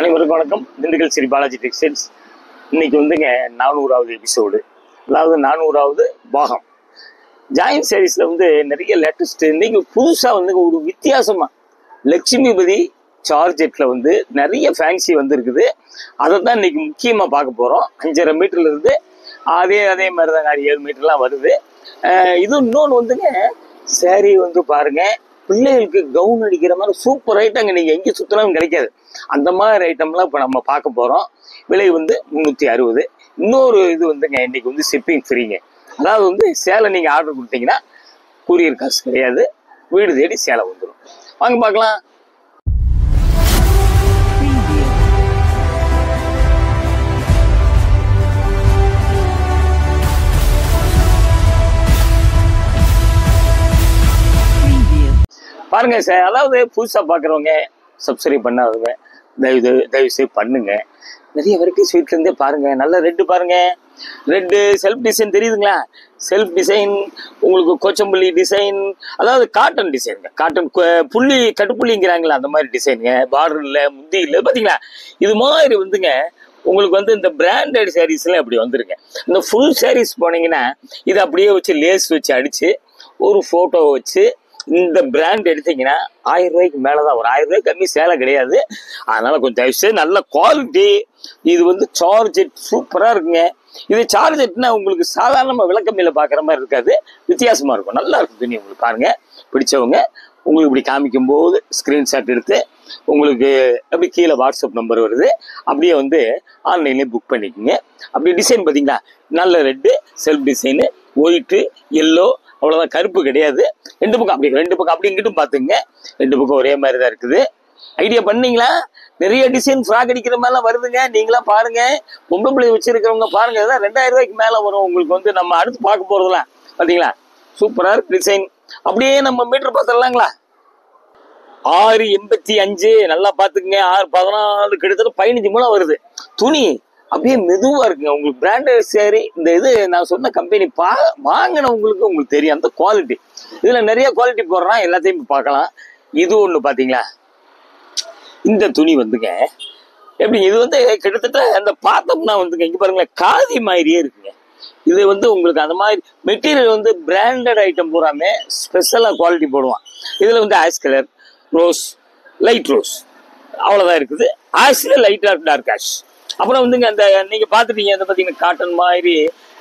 அனைவருக்கும் வணக்கம். திண்டுக்கல் ஸ்ரீ பாலாஜி டெக்ஸ்டைல்ஸ். இன்னைக்கு வந்துங்க 400வது எபிசோடு, அதாவது 400வது பாகம். ஜாயின் சாரீஸ்ல வந்து நிறைய லேட்டஸ்ட் இன்னைக்கு புதுசா வந்து ஒரு வித்தியாசமா லட்சுமிபதி சார்ஜெட்ல வந்து நிறைய ஃபேன்சி வந்து இருக்குது. அதை தான் இன்னைக்கு முக்கியமா பார்க்க போறோம். 5.5 மீட்டர்ல இருந்து அதே மாதிரி தாங்க 7 மீட்டர்லாம் வருது. இது இன்னொன்று வந்துங்க, சாரி வந்து பாருங்க, பிள்ளைகளுக்கு கவுன் அடிக்கிற மாதிரி சூப்பர் ஐட்டங்க. நீங்க எங்கே சுத்தினாலும் கிடைக்காது. அந்த மாதிரி ஐட்டம்லாம் இப்போ நம்ம பார்க்க போறோம். விலை வந்து 360. இன்னொரு இது வந்துங்க, இன்னைக்கு வந்து ஷிப்பிங் ஃப்ரீங்க. அதாவது வந்து சேலை நீங்க ஆர்டர் கொடுத்தீங்கன்னா கூரியர் காசு கிடையாது, வீடு தேடி சேலை வந்துடும். வாங்க பார்க்கலாம். பாருங்க சார், அதாவது புதுசாக பார்க்குறவங்க, சப்ஸ்கிரைப் பண்ணாதவங்க தயவு செய்து பண்ணுங்க. நிறைய வரைக்கும் ஸ்வீட்லேருந்தே பாருங்க. நல்ல ரெட்டு பாருங்க, ரெட்டு செல்ஃப் டிசைன் தெரியுதுங்களா? செல்ஃப் டிசைன், உங்களுக்கு கோச்சம்பள்ளி டிசைன், அதாவது காட்டன் டிசைனுங்க. காட்டன் புள்ளி கட்டுப்புள்ளிங்கிறாங்களா, அந்த மாதிரி டிசைனுங்க. பார்டர் இல்லை, முந்தி இல்லை, பார்த்தீங்களா? இது மாதிரி வந்துங்க உங்களுக்கு வந்து இந்த பிராண்டட் சாரீஸ்லாம் இப்படி வந்துருங்க. இந்த ஃபுல் சாரீஸ் போனீங்கன்னா இதை அப்படியே வச்சு லேஸ் வச்சு அடிச்சு ஒரு ஃபோட்டோ வச்சு இந்த பிராண்ட் எடுத்தீங்கன்னா 1000 ரூபாய்க்கு மேலதான் வரும். 1000 ரூபாய்க்கு கம்மி சேலை கிடையாது. அதனால கொஞ்சம் தயவுசெய்து நல்ல குவாலிட்டி. இது வந்து சார்ஜெட் சூப்பரா இருக்குங்க. இது சார்ஜெட்னா உங்களுக்கு சாதாரண விளக்கம்மையில பாக்குற மாதிரி இருக்காது, வித்தியாசமா இருக்கும். நல்லா இருக்கும் துணி. உங்களுக்கு பாருங்க, பிடிச்சவங்க உங்களுக்கு இப்படி காமிக்கும் போது ஸ்கிரீன்ஷாட் எடுத்து உங்களுக்கு அப்படி கீழே வாட்ஸ்அப் நம்பர் வருது, அப்படியே வந்து ஆன்லைன்லேயே புக் பண்ணிக்கோங்க. அப்படி டிசைன் பார்த்தீங்களா, நல்ல red self design, white, yellow, அவ்வளோதான், கருப்பு கிடையாது. ரெண்டு பக்கம் அப்படி இங்கிட்டும் பார்த்துங்க. ரெண்டு பக்கம் ஒரே மாதிரி தான் இருக்குது. ஐடியா பண்ணீங்களா? நிறைய டிசைன் ஃப்ராக் அடிக்கிற மாதிரிலாம் வருதுங்க. நீங்களா பாருங்க, பொம்பளை பிள்ளை வச்சிருக்கிறவங்க பாருங்க. இதெல்லாம் 2000 ரூபாய்க்கு மேலே வரும் உங்களுக்கு. வந்து நம்ம அடுத்து பார்க்க போறதுலாம் பார்த்தீங்களா, சூப்பராக இருக்கு டிசைன். அப்படியே நம்ம மீட்டர் பார்த்துடலாங்களா? 685 நல்லா பார்த்துக்குங்க. 614 கிட்டத்தட்ட 15 மூலம் வருது. துணி அப்படியே மெதுவா இருக்குங்க. உங்களுக்கு பிராண்டட் சாரி. இந்த இது நான் சொன்ன கம்பெனி வாங்கினவங்களுக்கு உங்களுக்கு தெரியும் அந்த குவாலிட்டி. இதுல நிறைய குவாலிட்டி போடுறான், எல்லாத்தையும் பார்க்கலாம். இது ஒண்ணு பாத்தீங்களா, இந்த துணி வந்துங்க எப்படிங்க, இது வந்து கிட்டத்தட்ட அந்த பார்த்தோம்னா வந்துங்க, இங்க பாருங்களேன், காதி மாதிரியே இருக்குங்க. இது வந்து உங்களுக்கு அந்த மாதிரி மெட்டீரியல் வந்து பிராண்டட் ஐட்டம் பூராமே ஸ்பெஷலா குவாலிட்டி போடுவான். இதுல வந்து ash colour, rose, light rose, அவ்வளவுதான் இருக்குது. ஆஷ்ல லைட்டா டார்க் ஆஷ். அப்புறம் வந்துங்க அந்த நீங்க பாத்துட்டீங்க, அந்த பாத்தீங்கன்னா காட்டன் மாதிரி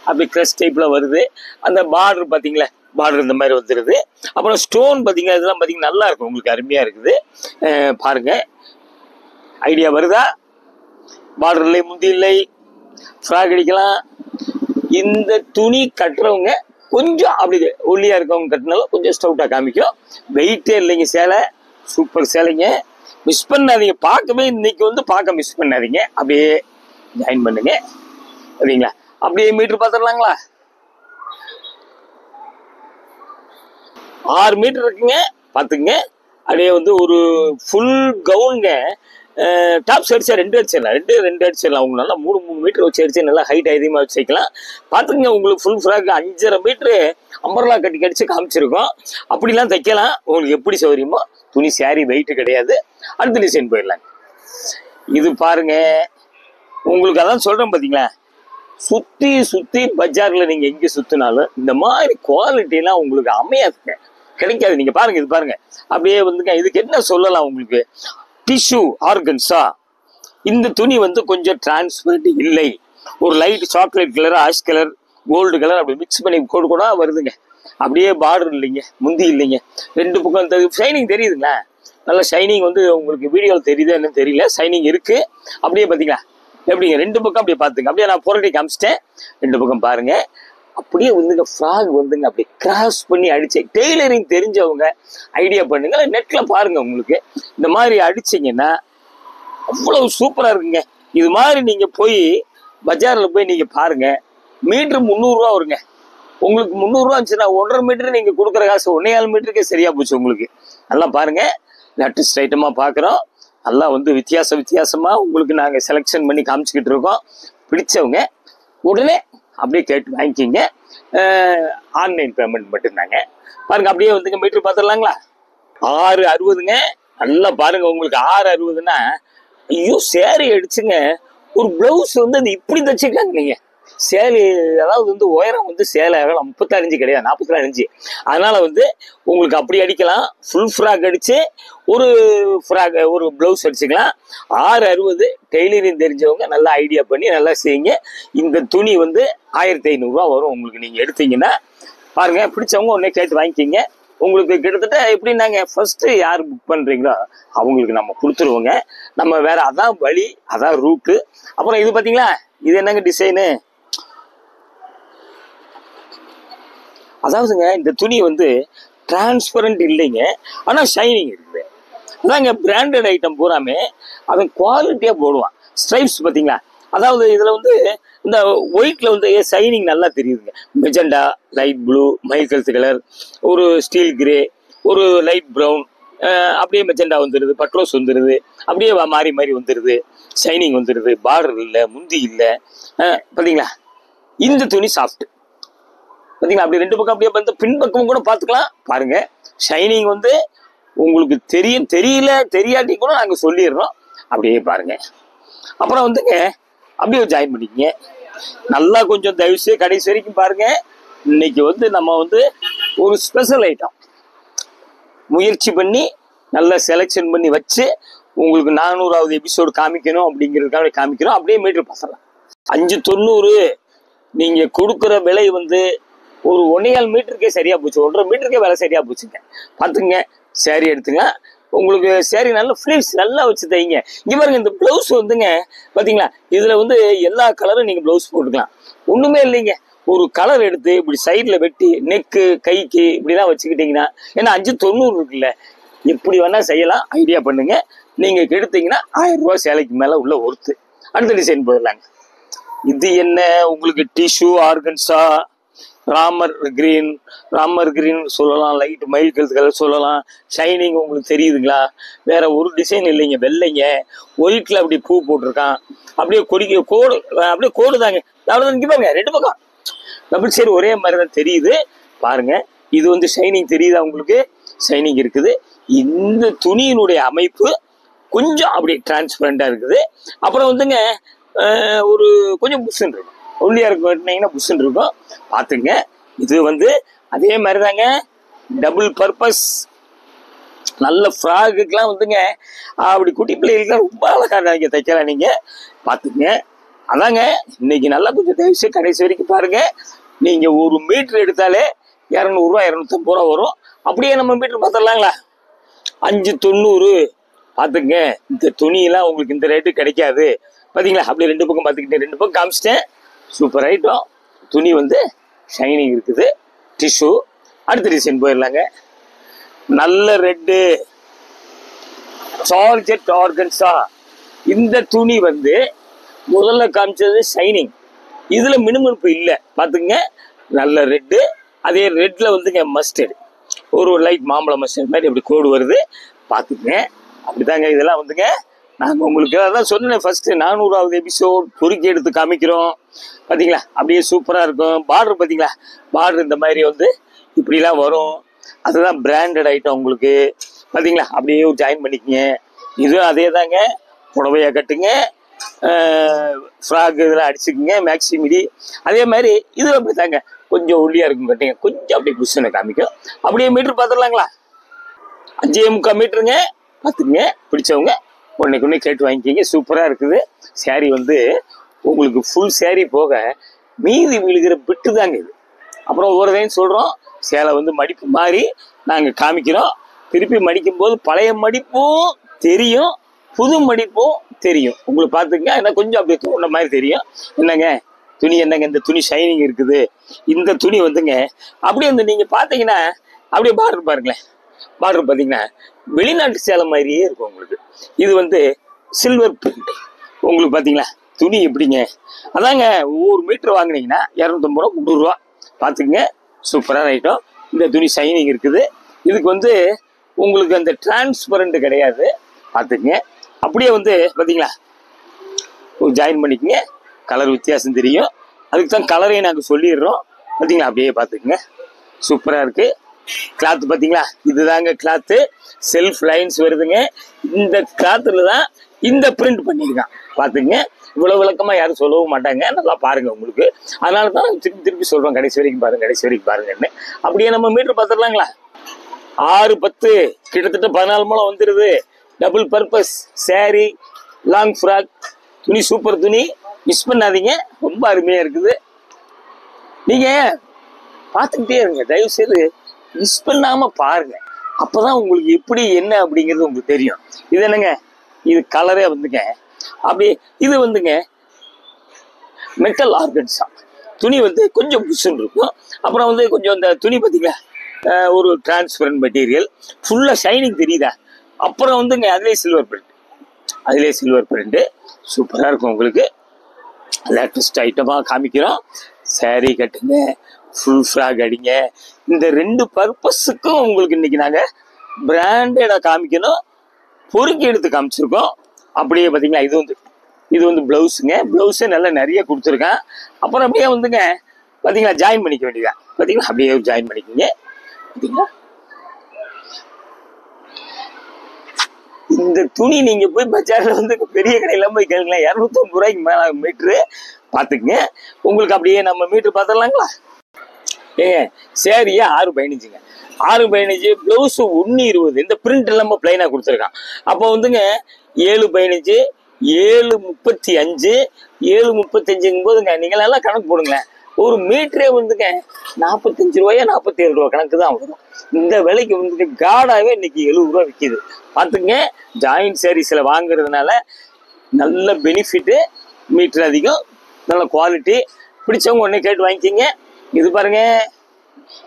அப்படி கிரஷ் டைப்ல வருது. அந்த பார்டர் பாத்தீங்களா, பார்டர் இந்த மாதிரி வந்துருது. அப்புறம் ஸ்டோன் பாத்தீங்கன்னா, இதெல்லாம் பாத்தீங்கன்னா நல்லா இருக்கும், உங்களுக்கு அருமையா இருக்குது. பாருங்க, ஐடியா வருதா? பார்டர் இல்லை, முந்தி இல்லை, ஃப்ராக் அடிக்கலாம். இந்த துணி கட்டுறவங்க கொஞ்சம் அப்படி ஒல்லியா இருக்கவங்க கட்டினாலும் கொஞ்சம் ஸ்டவுட்டா காமிக்கும். வெயிட்டே இல்லைங்க சேலை, சூப்பர் சேலைங்க. மிஸ் பண்ணாதீங்க. பார்க்கவே இன்னைக்கு வந்து பார்க்க மிஸ் பண்ணாதீங்க. அப்படியே ஜாயின் பண்ணுங்க. சரிங்களா? அப்படியே மீட்டர் பார்த்துடலாங்களா? 6 மீட்டர் இருக்குங்க, பார்த்துங்க. அப்படியே வந்து ஒரு ஃபுல் கவுனுங்க. டாப் அடிச்சா 2 அடிச்சிடலாம், ரெண்டு அடிச்சிடலாம். அவங்க நல்லா 3 மீட்டர் வச்சு அடிச்சு நல்லா ஹைட் அதிகமாக வச்சு வைக்கலாம். பார்த்துங்க, உங்களுக்கு ஃபுல் ஃப்ராக் 5.5 மீட்டரு அம்பர்லா கட்டி கடிச்சு காமிச்சிருக்கோம். அப்படிலாம் தைக்கலாம், உங்களுக்கு எப்படி சௌகரியமோ. துணி சாரி வெயிட் கிடையாது. அடுத்த டிசைன் போயிடலாங்க. இது பாருங்க, உங்களுக்கு அதான் சொல்றேன் பார்த்தீங்களா, சுத்தி பஜார்ல நீங்க எங்க சுத்தினாலும் இந்த மாதிரி குவாலிட்டிலாம் உங்களுக்கு அமையாது, கிடைக்காது. நீங்க பாருங்க, இது பாருங்க, அப்படியே வந்துங்க. இதுக்கு என்ன சொல்லலாம் உங்களுக்கு, டிஷ்யூ ஆர்கன்ஸா. இந்த துணி வந்து கொஞ்சம் டிரான்ஸ்பரண்ட் இல்லை. ஒரு light chocolate colour, ash colour, gold colour அப்படி மிக்ஸ் பண்ணி கூட வருதுங்க. அப்படியே பார்டர் இல்லைங்க, முந்தி இல்லைங்க. ரெண்டு பக்கம் இந்த ஷைனிங் தெரியுதுங்களா? நல்ல ஷைனிங் வந்து உங்களுக்கு வீடியோவில் தெரியுது என்னன்னு தெரியல, ஷைனிங் இருக்கு. அப்படியே பார்த்தீங்களா எப்படிங்க, ரெண்டு பக்கம் அப்படியே பார்த்துங்க. அப்படியே நான் புரட்டி காமிச்சிட்டேன், ரெண்டு பக்கம் பாருங்க. அப்படியே வந்துங்க ஃப்ராக் வந்துங்க அப்படியே கிராஸ் பண்ணி அடிச்சு, டெய்லரிங் தெரிஞ்சவங்க ஐடியா பண்ணுங்க, நெட்ல பாருங்க. உங்களுக்கு இந்த மாதிரி அடிச்சிங்கன்னா அவ்வளவு சூப்பரா இருக்குங்க. இது மாதிரி நீங்க போய் பஜார்ல போய் நீங்க பாருங்க, மீட்டர் 300 ரூபா வருங்க. உங்களுக்கு 300 ரூபா இருந்துச்சுன்னா 1.5 மீட்டர் நீங்க கொடுக்குற காசு 1.25 மீட்டருக்கே சரியா போச்சு உங்களுக்கு. நல்லா பாருங்க, லேட்டஸ்ட் ஐட்டமா பாக்குறோம். நல்லா வந்து வித்தியாசமா உங்களுக்கு நாங்க செலெக்ஷன் பண்ணி காமிச்சுக்கிட்டு இருக்கோம். பிடிச்சவங்க உடனே அப்படியே கேட்டு வாங்கிக்கிங்க. ஆன்லைன் பேமெண்ட் மட்டும்தாங்க. பாருங்க, அப்படியே வந்துங்க மீட்டர் பார்த்துடலாங்களா? 660ங்க. நல்லா பாருங்க, உங்களுக்கு 660ன்னா ஐயோ சேரீ அடிச்சுங்க ஒரு பிளவுஸ் வந்து அது இப்படி தச்சுக்காங்க நீங்க. சேலை அதாவது வந்து உயரம் வந்து சேலை 36 இன்ச்சு கிடையாது, 44 இன்ச்சு. அதனால வந்து உங்களுக்கு அப்படி அடிக்கலாம். ஃபுல் ஃப்ராக் அடிச்சு ஒரு ஃப்ராக் ஒரு பிளவுஸ் அடிச்சுக்கலாம். 660 டெய்லரிங் தெரிஞ்சவங்க நல்லா ஐடியா பண்ணி நல்லா செய்யுங்க. இந்த துணி வந்து 1500 ரூபா வரும் உங்களுக்கு. நீங்க எடுத்தீங்கன்னா பாருங்க, பிடிச்சவங்க உடனே கேட்டு வாங்கிக்கிங்க. உங்களுக்கு கிட்டத்தட்ட எப்படின்னாங்க, ஃபர்ஸ்ட் யார் புக் பண்றீங்களோ அவங்களுக்கு நம்ம கொடுத்துருவோங்க. நம்ம வேற அதான் வழி, அதான் ரூட்டு. அப்புறம் இது பாத்தீங்களா, இது என்னங்க டிசைனு, அதாவதுங்க இந்த துணி வந்து டிரான்ஸ்பரண்ட் இல்லைங்க, ஆனா ஷைனிங் இருக்குது. அதாங்க பிராண்டட் ஐட்டம் பூராமே அவன் குவாலிட்டியா போடுவான். ஸ்ட்ரைப்ஸ் பாத்தீங்களா, அதாவது இதுல வந்து இந்த ஒயிட்ல வந்து ஷைனிங் நல்லா தெரியுதுங்க. மெஜெண்டா, லைட் ப்ளூ, மயில் கழுத்து கலர், ஒரு ஸ்டீல் கிரே, ஒரு லைட் ப்ரௌன், அப்படியே மெஜெண்டா வந்துடுது, பட்ரோஸ் வந்துடுது, அப்படியே மாறி மாறி வந்துடுது, ஷைனிங் வந்துடுது, பார்டர் இல்லை, முந்தி இல்லை. பார்த்தீங்களா, இந்த துணி சாஃப்ட் பார்த்தீங்களா. அப்படி ரெண்டு பக்கம் அப்படியே வந்து பின்பக்கமும் கூட பார்த்துக்கலாம். பாருங்க, ஷைனிங் வந்து உங்களுக்கு தெரியல தெரியாட்டி கூட நாங்கள் சொல்லிடுறோம். அப்படியே பாருங்க. அப்புறம் வந்துங்க அப்படியே ஜாயின் பண்ணிக்கங்க. நல்லா கொஞ்சம் தயவுசே கடைசி வரைக்கும் பாருங்க. இன்னைக்கு வந்து நம்ம வந்து ஒரு ஸ்பெஷல் ஐட்டம் முயற்சி பண்ணி நல்லா செலெக்ஷன் பண்ணி வச்சு உங்களுக்கு 400வது எபிசோடு காமிக்கணும் அப்படிங்கிறதுக்காக காமிக்கிறோம். அப்படியே மீட்டர் பசலாம் 590. நீங்க கொடுக்குற விலை வந்து ஒரு 1.25 மீட்டருக்கே சரியா போச்சு, 1.5 மீட்டருக்கே விலை சரியா போச்சுங்க. பார்த்துங்க, சேரீ எடுத்துங்க. உங்களுக்கு சேரீ நல்ல ஃபிளிப்ஸ் நல்லா வச்சு தைங்க. இங்க பாருங்க, இந்த பிளவுஸ் வந்துங்க பாத்தீங்களா, இதுல வந்து எல்லா கலரும் நீங்க பிளவுஸ் போட்டுக்கலாம். ஒண்ணுமே இல்லைங்க, ஒரு கலர் எடுத்து இப்படி சைட்ல வெட்டி நெக்கு கைக்கு இப்படிலாம் வச்சுக்கிட்டீங்கன்னா, ஏன்னா 590 இருக்குல்ல, எப்படி வேணா செய்யலாம். ஐடியா பண்ணுங்க. நீங்க எடுத்தீங்கன்னா 1000 ரூபாய் சேலைக்கு மேல உள்ள ஒர்த்து. அடுத்த டிசைன் போயிடலாங்க. இது என்ன உங்களுக்கு, டிஷ்யூ ஆர்கன்ஸா, ராமர் கிரீன் சொல்லலாம், லைட் மயில் கழுத்து கலர் சொல்லலாம். ஷைனிங் உங்களுக்கு தெரியுதுங்களா, வேற ஒரு டிசைன் இல்லைங்க, வெள்ளைங்க ஒயிட்ல அப்படி பூ போட்டிருக்கான். அப்படியே கொடிக்க கோடு, அப்படியே கோடு தாங்க. அவ்வளோதான். இங்கே பாருங்க, ரெண்டு பக்கம் டபுள் சைடு ஒரே மாதிரி தான் தெரியுது. பாருங்க, இது வந்து ஷைனிங் தெரியுதா உங்களுக்கு, ஷைனிங் இருக்குது. இந்த துணியினுடைய அமைப்பு கொஞ்சம் அப்படி டிரான்ஸ்பரண்டா இருக்குது. அப்புறம் வந்துங்க ஒரு கொஞ்சம் புஷ்ன்னு இருக்கும், ஒல்லியா இருக்கும், புஷ்ன்னு இருக்கும். பார்த்துங்க, இது வந்து அதே மாதிரி தாங்க, டபுள் பர்பஸ். நல்ல ஃப்ராக்குக்கெல்லாம் வந்துங்க அப்படி குட்டி பிள்ளைகளுக்குலாம் ரொம்ப அழகா நீங்க தைக்கலாம். நீங்க பார்த்துங்க. அதாங்க இன்னைக்கு நல்லா கொஞ்சம் தயவுசு கடைசி வரைக்கும் பாருங்க. நீங்க ஒரு மீட்டர் எடுத்தாலே 200 ரூபா 250 ரூபா வரும். அப்படியே நம்ம மீட்டர் பார்த்துடலாங்களா, 590. பார்த்துங்க, இந்த துணியெல்லாம் உங்களுக்கு இந்த ரேட்டு கிடைக்காது. பார்த்தீங்களா, அப்படியே ரெண்டு பக்கம் பார்த்துக்கிட்டேன், ரெண்டு பக்கம் காமிச்சிட்டேன். Super item. துணி வந்து ஷைனிங் இருக்குது, டிஷ்யூ. அடுத்த டிசைன் போயிடலாங்க. நல்ல ரெட்டு சார்ஜெட் ஆர்கன்ஸா. இந்த துணி வந்து முதல்ல காமிச்சது ஷைனிங், இதுல மினுமினுப்பு இல்லை. பார்த்துங்க, நல்ல ரெட்டு. அதே ரெட்ல வந்துங்க மஸ்டர்டு, ஒரு லைட் மாம்பழ மஸ்டர்ட் மாதிரி அப்படி கோடு வருது. பார்த்துங்க, அப்படிதாங்க இதெல்லாம் வந்துங்க. நாங்கள் உங்களுக்கு அதான் சொன்னேன், ஃபர்ஸ்ட் 400வது எபிசோட் பொறுக்கி எடுத்து காமிக்கிறோம். பார்த்தீங்களா, அப்படியே சூப்பராக இருக்கும். பார்டர் பார்த்தீங்களா, பார்டர் இந்த மாதிரி வந்து இப்படிலாம் வரும். அதுதான் பிராண்டட் ஐட்டம் உங்களுக்கு. பார்த்தீங்களா, அப்படியே ஜாயின் பண்ணிக்கங்க. இதுவும் அதே தாங்க, புடவையா கட்டுங்க, ஃப்ராக் இதெல்லாம் அடிச்சுக்குங்க, மேக்ஸி மிடி. அதே மாதிரி இது அப்படி தாங்க, கொஞ்சம் ஒல்லியா இருக்கும் கட்டுங்க, கொஞ்சம் அப்படியே புஷ்ஷனை காமிக்கும். அப்படியே மீட்டர் பார்த்துடலாங்களா, 5.25 மீட்டருங்க. பார்த்துக்குங்க, பிடிச்சவங்க ஒன்றைக்கு கேட்டு வாங்கிக்கிங்க. சூப்பராக இருக்குது. சேரீ வந்து உங்களுக்கு ஃபுல் சேரீ போக மீதி விழுகிற பிட்டு தாங்க இது. அப்புறம் ஒவ்வொருதையும் சொல்கிறோம், சேலை வந்து மடிப்பு மாதிரி நாங்கள் காமிக்கிறோம். திருப்பி மடிக்கும் போது பழைய மடிப்பும் தெரியும், புது மடிப்பும் தெரியும் உங்களுக்கு. பார்த்துங்க, ஏன்னா கொஞ்சம் அப்படியே தோணுன மாதிரி தெரியும். என்னங்க துணி, என்னங்க இந்த துணி ஷைனிங் இருக்குது. இந்த துணி வந்துங்க அப்படியே வந்து நீங்கள் பார்த்தீங்கன்னா அப்படியே பார்டர் பாருங்களேன், பார்டர் பார்த்தீங்கன்னா வெளிநாட்டு சேலை மாதிரியே இருக்கும் உங்களுக்கு. இது வந்து சில்வர் பிரிண்ட் உங்களுக்கு. பார்த்தீங்களா, துணி எப்படிங்க, அதாங்க ஒவ்வொரு மீட்டர் வாங்கினீங்கன்னா 250 ரூபா 300 ரூபா. பார்த்துக்குங்க, சூப்பரான ஐட்டம். இந்த துணி ஷைனிங் இருக்குது. இதுக்கு வந்து உங்களுக்கு அந்த டிரான்ஸ்பரண்ட் கிடையாது. பார்த்துக்குங்க, அப்படியே வந்து பார்த்தீங்களா ஜாயின் பண்ணிக்கங்க. கலர் வித்தியாசம் தெரியும், அதுக்கு தான் கலரையும் நாங்கள் சொல்லிடுறோம். பார்த்தீங்களா, அப்படியே பார்த்துக்குங்க, சூப்பராக இருக்குது. கிளாத் பார்த்தீங்களா, இதுதாங்க கிளாத்து. செல்ஃப் லைன்ஸ் வருதுங்க. இந்த கிளாத்தில் தான் இந்த பிரிண்ட் பண்ணியிருக்கான் பார்த்துங்க. இவ்வளவு விளக்கமா யாரும் சொல்லவும் மாட்டாங்க, நல்லா பாருங்க உங்களுக்கு. அதனால தான் திருப்பி திருப்பி சொல்றோம், கடைசி வரைக்கும் பாருங்க, கடைசி வரைக்கும் பாருங்கன்னு. அப்படியே நம்ம மீட்டர் பார்த்துடலாங்களா? 6-10 கிட்டத்தட்ட 14 மூலம் வந்துடுது. Double purpose sorry, long frock துணி, சூப்பர் துணி, மிஸ் பண்ணாதீங்க, ரொம்ப அருமையா இருக்குது. நீங்க பார்த்துக்கிட்டே இருங்க, தயவு செய்து மிஸ் பண்ணாம பாருங்க. அப்பதான் உங்களுக்கு எப்படி என்ன அப்படிங்கிறது உங்களுக்கு தெரியும். இது என்னங்க, இது கலரே வந்துங்க அப்படியே. இது வந்துங்க மெட்டல் ஆர்கன்ஸா துணி வந்து கொஞ்சம் புஷ்ஷுன்னு இருக்கும். அப்புறம் வந்து கொஞ்சம் இந்த துணி பார்த்தீங்களா, ஒரு டிரான்ஸ்பரண்ட் மெட்டீரியல், ஃபுல்லா ஷைனிங் தெரியுதா. அப்புறம் வந்துங்க அதுலேயே சில்வர் பிரிண்ட் சூப்பராக இருக்கும் உங்களுக்கு. லேட்டஸ்ட் ஐட்டமாக காமிக்கிறோம். சாரி கட்டுங்க, ஃபுல் ஃப்ராக் அடிங்க. இந்த 2 பர்பஸுக்கும் உங்களுக்கு இன்னைக்கு நாங்கள் பிராண்டடாக காமிக்கணும், பொறுக்கி எடுத்து காமிச்சிருக்கோம். அப்படியே பார்த்தீங்களா, இது வந்து பிளவுஸுங்க. பிளவுஸே நல்லா நிறைய கொடுத்துருக்கேன். அப்புறம் அப்படியே வந்துங்க பார்த்தீங்களா, ஜாயின் பண்ணிக்க வேண்டியதான். பார்த்தீங்களா, அப்படியே ஜாயின் பண்ணிக்கோங்க. பார்த்தீங்களா, இந்த துணி நீங்க போய் பஜார்ல வந்து பெரிய கடையில போய் கேளுங்களேன், 250 ரூபாய்க்கு மேல மீட்ரு. பார்த்துக்குங்க. உங்களுக்கு அப்படியே நம்ம மீட்ரு பார்த்துடலாங்களா? ஏங்க சேரியா 6-15ங்க, 6-15. பிளவுஸ் 1-20. இந்த பிரிண்ட் எல்லாமே பிளைனா கொடுத்துருக்கான். அப்போ வந்துங்க 7-15, 7-35, 7-35ங்கும் போதுங்க நீங்க நல்லா கணக்கு போடுங்களேன். ஒரு மீட்டரே வந்துங்க 45 ரூபாயா 47 ரூபா கணக்கு தான் வரும். இந்த விலைக்கு வந்துட்டு காடாவே இன்னைக்கு 70 ரூபா விற்கிது. பார்த்துங்க, ஜாயிண்ட் சாரீஸ்ல வாங்குறதுனால நல்ல பெனிஃபிட்டு, மீட்டர் அதிகம், நல்ல குவாலிட்டி. பிடிச்சவங்க உடனே கேட்டு வாங்கிக்கிங்க. இது பாருங்க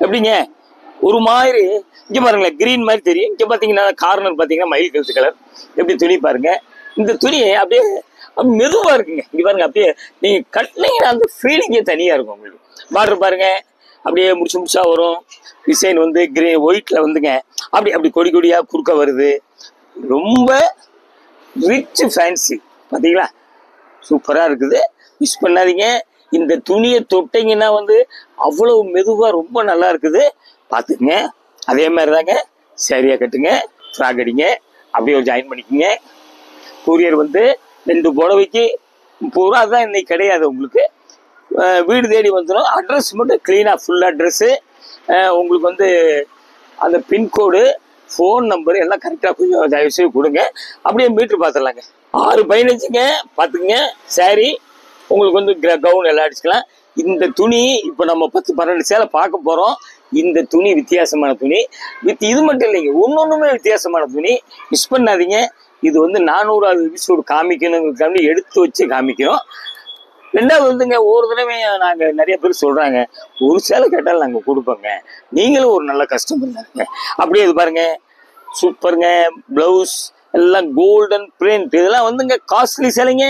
எப்படிங்க, ஒரு மாதிரி இங்க பாருங்களேன், கிரீன் மாதிரி தெரியும். இங்க பாத்தீங்கன்னா கார்னர் பாத்தீங்கன்னா மயில் கழுத்து கலர். எப்படி துணி பாருங்க, இந்த துணி அப்படியே மெதுவா இருக்குங்க. இங்க பாருங்க, அப்படியே நீங்க கட்டினீங்கன்னா அந்த ஃபீலிங்கே தனியா இருக்கும் உங்களுக்கு. பார்டர் பாருங்க, அப்படியே முடிச்சா வரும். டிசைன் வந்து கிரே ஒயிட்ல வந்துங்க அப்படி கொடி கொடியா குறுக்க வருது. ரொம்ப ரிச் ஃபேன்சி. பாத்தீங்களா, சூப்பரா இருக்குது. மிஸ் பண்ணாதீங்க. இந்த துணியை தொட்டிங்கன்னா வந்து அவ்வளவு மெதுவா ரொம்ப நல்லா இருக்குது. பார்த்துக்குங்க. அதே மாதிரி தாங்க சரியா கட்டுங்க, ஃப்ராக் அடிங்க, அப்படியே ஒரு ஜாயின் பண்ணிக்கோங்க. கூரியர் வந்து 2 புடவைக்கு 30 ரூபா தான் இன்னைக்கு கிடையாது உங்களுக்கு. வீடு தேடி வந்துடும். அட்ரஸ் மட்டும் கிளீனாக ஃபுல் அட்ரஸ்ஸு உங்களுக்கு வந்து அந்த பின்கோடு, ஃபோன் நம்பர் எல்லாம் கரெக்டாக கொஞ்சம் தயவுசெய்து கொடுங்க. அப்படியே மீட்ரு பார்த்துடலாங்க. 6-15ங்க. பார்த்துக்குங்க. சாரி உங்களுக்கு வந்து கவுன் எல்லாம் அடிச்சுக்கலாம். இந்த துணி இப்போ நம்ம 10-12 சேலை பார்க்க போகிறோம். இந்த துணி வித்தியாசமான துணி. இது மட்டும் இல்லைங்க, ஒன்னொன்றுமே வித்தியாசமான துணி. மிஸ் பண்ணாதீங்க. இது வந்து 400வது எபிசோடு காமிக்கணுங்கிறதுக்காண்டி எடுத்து வச்சு காமிக்கிறோம். 2வது வந்துங்க, ஒரு தடவை நாங்கள் நிறைய பேர் சொல்கிறாங்க, ஒரு சேலை கேட்டாலும் நாங்கள் கொடுப்போங்க, நீங்களும் ஒரு நல்ல கஸ்டமர் தாங்க. அப்படியே இது பாருங்க, சூப்பருங்க. ப்ளவுஸ் எல்லாம் கோல்டன் பிரிண்ட். இதெல்லாம் வந்துங்க காஸ்ட்லி சேலைங்க,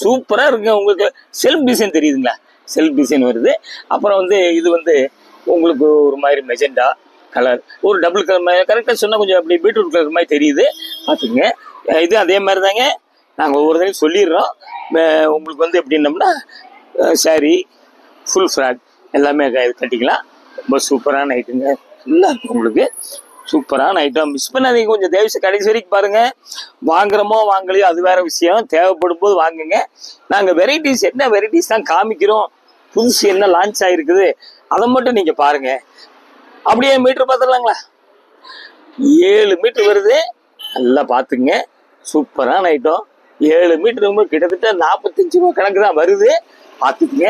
சூப்பராக இருக்குங்க. உங்களுக்கு செல்ஃப் டிசைன் தெரியுதுங்களா, செல்ஃப் டிசைன் வருது. அப்புறம் வந்து இது வந்து உங்களுக்கு ஒரு மாதிரி மெஜெண்டா கலர், ஒரு டபுள் கலர் மாதிரி கரெக்டாக சொன்னால் கொஞ்சம் அப்படி பீட்ரூட் கலர் மாதிரி தெரியுது. பார்த்துங்க. இது அதே மாதிரி தாங்க, நாங்கள் ஒவ்வொரு தடவையும் சொல்லிடுறோம். உங்களுக்கு வந்து எப்படின்னோம்னா சாரி, ஃபுல் ஃப்ராக் எல்லாமே கட்டிக்கலாம். ரொம்ப சூப்பரான ஐட்டங்க, நல்லா இருக்கும் உங்களுக்கு. சூப்பரான ஐட்டம். மிஸ் பண்ணாதீங்க. கொஞ்சம் தயவுசெய்து கடைசி வரைக்கும் பாருங்க. வாங்குறோமோ வாங்கலையோ அது வேற விஷயம், தேவைப்படும் போது வாங்குங்க. நாங்கள் வெரைட்டிஸ் என்ன வெரைட்டிஸ் தான் காமிக்கிறோம், புதுசு என்ன லான்ச் ஆகிருக்குது அதை மட்டும் நீங்க பாருங்க. அப்படியே மீட்டர் பார்த்துடலாங்களா? 7 மீட்டர் வருது, நல்லா பார்த்துங்க. சூப்பரான ஐட்டம். 7 மீட்டர் கிட்டத்தட்ட 45 ரூபா கணக்கு தான் வருது. பார்த்துக்குங்க.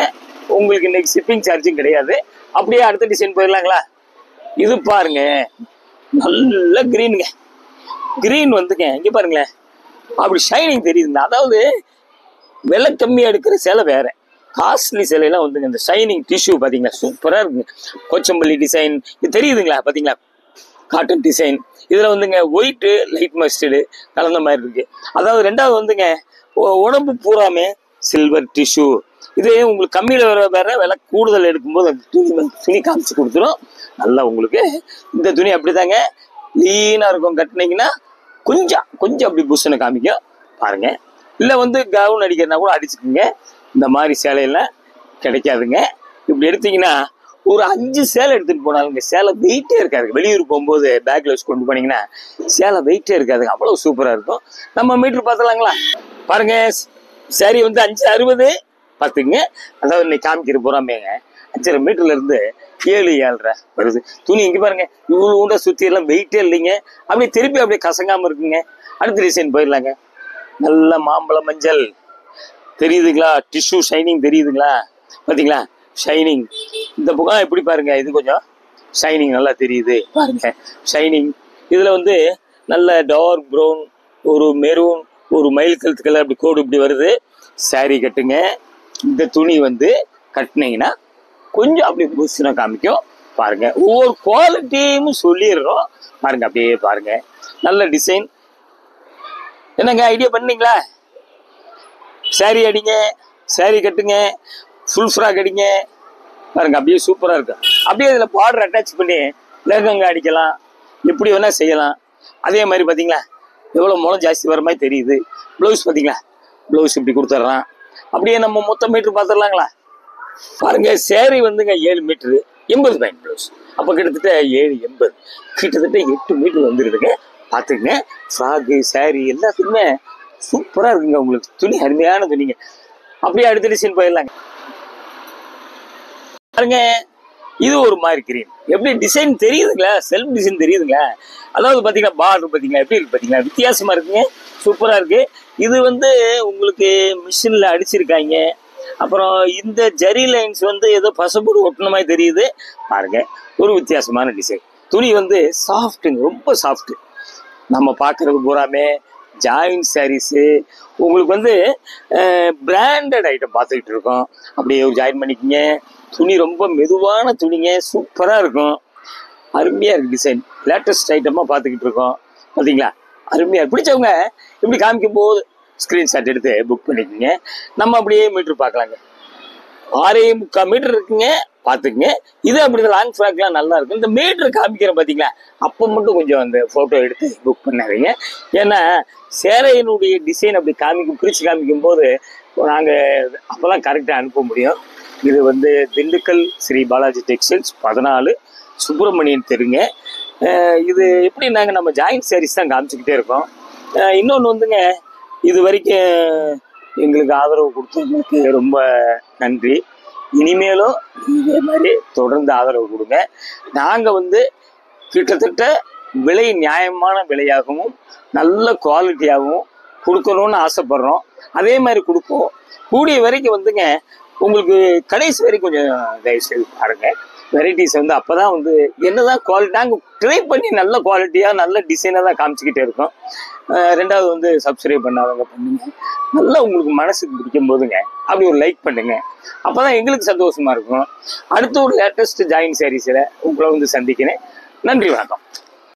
உங்களுக்கு இன்னைக்கு ஷிப்பிங் சார்ஜும் கிடையாது. அப்படியே அடுத்த டிசைன் போயிடலாங்களா? இது பாருங்க, நல்ல கிரீனுங்க. கிரீன் வந்துங்க இங்க பாருங்களேன், அப்படி ஷைனிங் தெரியுதுங்க. அதாவது விலை கம்மியாக எடுக்கிற சேலை வேற, காஸ்ட்லி சேலையெல்லாம் வந்துங்க இந்த ஷைனிங் டிஷ்யூ பார்த்தீங்களா, சூப்பராக இருக்குங்க. கொச்சம்பள்ளி டிசைன் இது தெரியுதுங்களா, பார்த்தீங்களா, காட்டன் டிசைன். இதில் வந்துங்க ஒயிட்டு லைட் மஸ்டர்டு கலந்த மாதிரி இருக்கு. அதாவது 2வது வந்துங்க உடம்பு பூராமே சில்வர் டிஷ்யூ. இதே உங்களுக்கு கம்மியில் வேற விலை கூடுதல் எடுக்கும்போது அந்த துணி காமிச்சு கொடுத்துரும். நல்லா உங்களுக்கு இந்த துணி அப்படிதாங்க லீனாக இருக்கும். கட்டினீங்கன்னா கொஞ்சம் அப்படி புஷ்ஷனை காமிக்கும் பாருங்க. இல்லை வந்து கவுன் அடிக்கிறதுனா கூட அடிச்சுக்குங்க. இந்த மாதிரி சேலையெல்லாம் கிடைக்காதுங்க. இப்படி எடுத்தீங்கன்னா ஒரு 5 சேலை எடுத்துட்டு போனாலுங்க சேலை வெயிட்டே இருக்காது. வெளியூர் போகும்போது பேக்ல வச்சு கொண்டு போனீங்கன்னா சேலை வெயிட்டே இருக்காதுங்க, அவ்வளவு சூப்பரா இருக்கும். நம்ம மீட்டர் பார்த்தலாங்களா? பாருங்க, சாரி வந்து 560 பார்த்துங்க. அதாவது இன்னைக்கு காமிக்கிற போறாமேங்க 5.5 மீட்டர்ல இருந்து 7-7.5 வருது. துணி இங்க பாருங்க, இவ்வளவு ஊண்ட சுத்தி எல்லாம் வெயிட்டே இல்லைங்க. அப்படியே திருப்பி அப்படியே கசங்காம இருக்குங்க. அடுத்த டிசைன் போயிடலாங்க. நல்ல மாம்பழ மஞ்சள் தெரியுதுங்களா? டிஷ்யூ ஷைனிங் தெரியுதுங்களா? பாத்தீங்களா ஷைனிங்? இந்த பக்கம் எப்படி பாருங்க, இது கொஞ்சம் ஷைனிங் நல்லா தெரியுது பாருங்க, ஷைனிங். இதுல வந்து நல்ல டார்க் ப்ரௌன், ஒரு மெரூன், ஒரு மயில் கழுத்து கலர் அப்படி கோடு இப்படி வருது. சாரி கட்டுங்க. இந்த துணி வந்து கட்டினீங்கன்னா கொஞ்சம் அப்படி புதுசுனா காமிக்கும் பாருங்க. ஒவ்வொரு குவாலிட்டியும் சொல்லிடுறோம் பாருங்க. அப்படியே பாருங்க, நல்ல டிசைன். என்னங்க ஐடியா பண்ணீங்களா? சாரி அடிங்க, சாரி கட்டுங்க, ஃபுல் ஃப்ராக் அடிங்க பாருங்க, அப்படியே சூப்பரா இருக்கும். அப்படியே இதுல பார்டர் அட்டாச் பண்ணி லெஹங்கா அடிக்கலாம், எப்படி வேணா செய்யலாம். அதே மாதிரி பாத்தீங்களா எவ்வளவு முளம் ஜாஸ்தி வர மாதிரி தெரியுது. பிளவுஸ் பாத்தீங்களா, பிளவுஸ் இப்படி கொடுத்துட்றான். அப்படியே நம்ம மொத்த மீட்டர் பார்த்துடலாங்களா? பாருங்க, சேரீ வந்துங்க 7 மீட்டரு 80 பாயிண்ட் பிளவுஸ். அப்ப கிட்டத்தட்ட 7-80, கிட்டத்தட்ட 8 மீட்டர் வந்துருதுங்க. பாத்துக்கங்க, ஃப்ராக்கு சாரி எல்லாத்துக்குமே சூப்பரா இருக்குங்க. உங்களுக்கு துணி அருமையான துணிங்க. அப்படியே அடுத்த டிசைன் போயிடலாங்க. பாருங்க, இது ஒரு மாதிரி கிரீன். எப்படி டிசைன் தெரியுதுங்களா? செல்ஃப் டிசைன் தெரியுதுங்களா? அதாவது பாத்தீங்கன்னா பார்டர் பாத்தீங்களா எப்படி இருக்கு பாத்தீங்களா? வித்தியாசமா இருக்குங்க, சூப்பரா இருக்கு. இது வந்து உங்களுக்கு மிஷின்ல அடிச்சிருக்காங்க. அப்புறம் இந்த ஜரி லைன்ஸ் வந்து ஏதோ பசப்பூடு ஒட்டின மாதிரி தெரியுது பாருங்க. ஒரு வித்தியாசமான டிசைன். துணி வந்து சாஃப்ட்டுங்க, ரொம்ப சாஃப்ட். நம்ம பார்க்கறது பூராமே ஜாயின் சாரீஸு. உங்களுக்கு வந்து பிராண்டட் ஐட்டம் பார்த்துக்கிட்டு இருக்கோம். அப்படியே ஜாயின் பண்ணிக்கிங்க. துணி ரொம்ப மெதுவான துணிங்க, சூப்பராக இருக்கும், அருமையாக இருக்குது டிசைன். லேட்டஸ்ட் ஐட்டமாக பார்த்துக்கிட்டு இருக்கோம் பார்த்தீங்களா? அருமையாக பிடிச்சவங்க இப்படி காமிக்கும் போது ஸ்க்ரீன்ஷாட் எடுத்து புக் பண்ணிக்கோங்க. நம்ம அப்படியே மீட்டர் பார்க்கலாங்க. 6.75 மீட்டர் இருக்குங்க, பார்த்துக்குங்க. இது அப்படி லாங் ஃப்ராக்லாம் நல்லா இருக்கும். இந்த மீட்டர் காமிக்கிறேன் பார்த்தீங்களா, அப்போ மட்டும் கொஞ்சம் அந்த ஃபோட்டோ எடுத்து புக் பண்ணாதீங்க. ஏன்னா சேலையினுடைய டிசைன் அப்படி பிரித்து காமிக்கும் போது நாங்கள் அப்போதான் கரெக்டாக அனுப்ப முடியும். இது வந்து திண்டுக்கல் ஸ்ரீ பாலாஜி டெக்ஸ்டைல்ஸ் 14 சுப்பிரமணியன் தெருங்க. இது எப்படி நாங்கள் நம்ம ஜாயின்ட் சாரீஸ் தான் காமிச்சிக்கிட்டே இருக்கோம். இன்னொன்று வந்துங்க, இது வரைக்கும் எங்களுக்கு ஆதரவு கொடுத்தவங்களுக்கு ரொம்ப நன்றி. இனிமேலும் இதே மாதிரி தொடர்ந்து ஆதரவு கொடுங்க. நாங்கள் வந்து கிட்டத்தட்ட விலை நியாயமான விலையாகவும் நல்ல குவாலிட்டியாகவும் கொடுக்கணும்னு ஆசைப்படுறோம். அதே மாதிரி கொடுப்போம். கூடிய வரைக்கும் வந்துங்க உங்களுக்கு கடைசி வரைக்கும் கொஞ்சம் தயவுசெய்து பாருங்க. வெரைட்டிஸ் வந்து அப்போதான் வந்து என்னதான் குவாலிட்டி நாங்கள் ட்ரை பண்ணி நல்ல குவாலிட்டியாக நல்ல டிசைனாக தான் காமிச்சிக்கிட்டே இருக்கோம். ரெண்டாவது வந்து சப்ஸ்கிரைப் பண்ணாதவங்க பண்ணுங்க. நல்லா உங்களுக்கு மனசுக்கு பிடிக்கும் போதுங்க அப்படி ஒரு லைக் பண்ணுங்க. அப்போதான் எங்களுக்கு சந்தோஷமா இருக்கும். அடுத்த ஒரு லேட்டஸ்ட் ஜாயின் சாரீஸில் உங்களை வந்து சந்திக்கிறேன். நன்றி, வணக்கம்.